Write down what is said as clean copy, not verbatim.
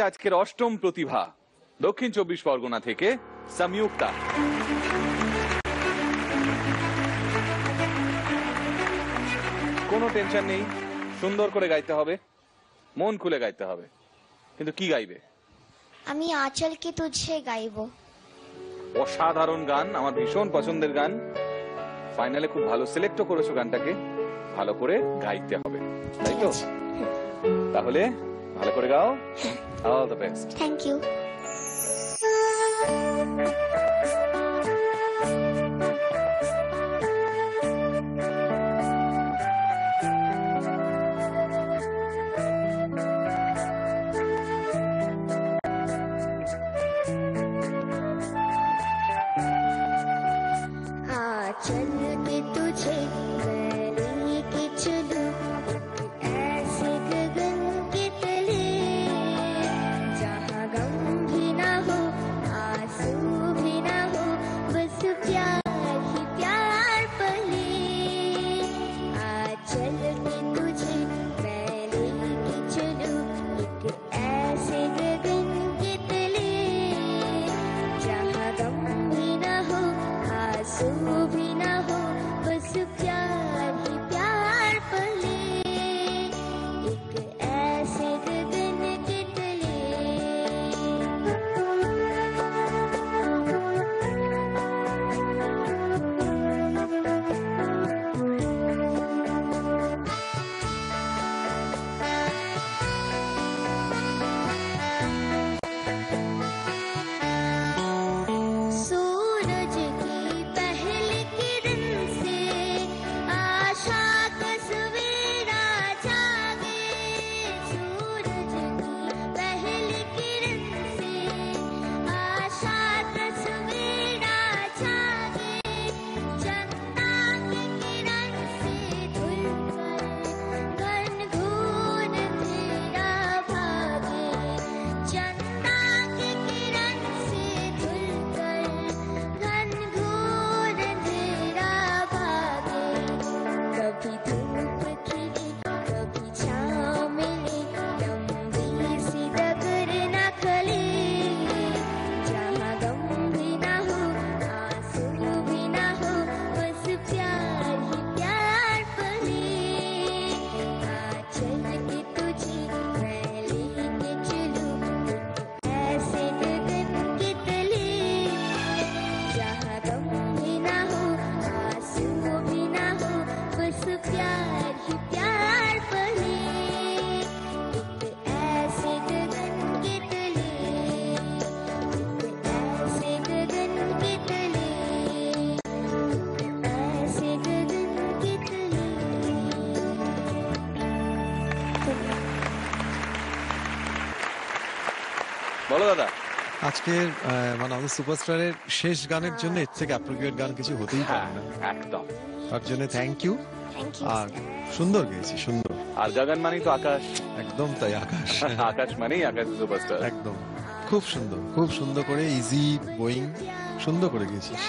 আজকের অষ্টম প্রতিভা দক্ষিণ 24 পরগনা থেকে সংযুক্তা। কোনো টেনশন নেই, সুন্দর করে গাইতে হবে, মন খুলে গাইতে হবে। কিন্তু কি গাইবে? আমি আঁচল কি তুঝে গাইবো। অসাধারণ গান, আমার ভীষণ পছন্দের গান। ফাইনালে খুব ভালো সিলেক্টও করেছো গানটাকে, ভালো করে গাইতে হবে, তাই তো? তাহলে ভালো করে গাও। All the best. Thank you. चल के तुझे मैं लेके चलूं ऐसे गगन के तले, जहाँ गम भी ना हो आंसू भी ना हो, बस प्यार ही प्यार पले। चल के तुझे मैं लेके चलूं एक ऐसे गगन के तले, जहाँ गम भी ना हो आंसू भी ना हो, बस प्यार ही प्यार पले, एक ऐसे गगन के तले। सूरज की पहली किरण से आशा का सवेरा जागे, सूरज की पहली किरण से आशा का सवेरा जागे, चंदा की किरण से धुलकर घन घोर अंधेरा भागे, चंदा की किरण से धुलकर घन घोर अंधेरा भागे। कभी धूप खिले कभी छाँव मिले, लंबी सी डगर न खले, जहाँ गम भी ना हो आंसू भी ना हो, बस प्यार ही प्यार पले। चल के तुझे मैं लेके चलूं ऐसे गगन के तले, जहाँ गम भी ना हो आंसू भी ना हो, बस प्यार ही प्यार पले, एक ऐसे गगन के तले, एक ऐसे गगन के तले, ऐसे गगन के तले। বলো দাদা। আজকের মানে আমাদের সুপারস্টারের শেষ গানের জন্য এর থেকে অ্যাপ্রোপ্রিয়েট গান কিছু হতেই পারে না। একদম, তার জন্য থ্যাংক ইউ। Thank you. আর সুন্দর গেয়েছি, সুন্দর। আর গগন মানেই তো আকাশ। একদম তাই, আকাশ। আকাশ মানেই আকাশ সুপারস্টার। একদম খুব সুন্দর, খুব সুন্দর করে ইজি গোয়িং সুন্দর করে গেয়েছিস।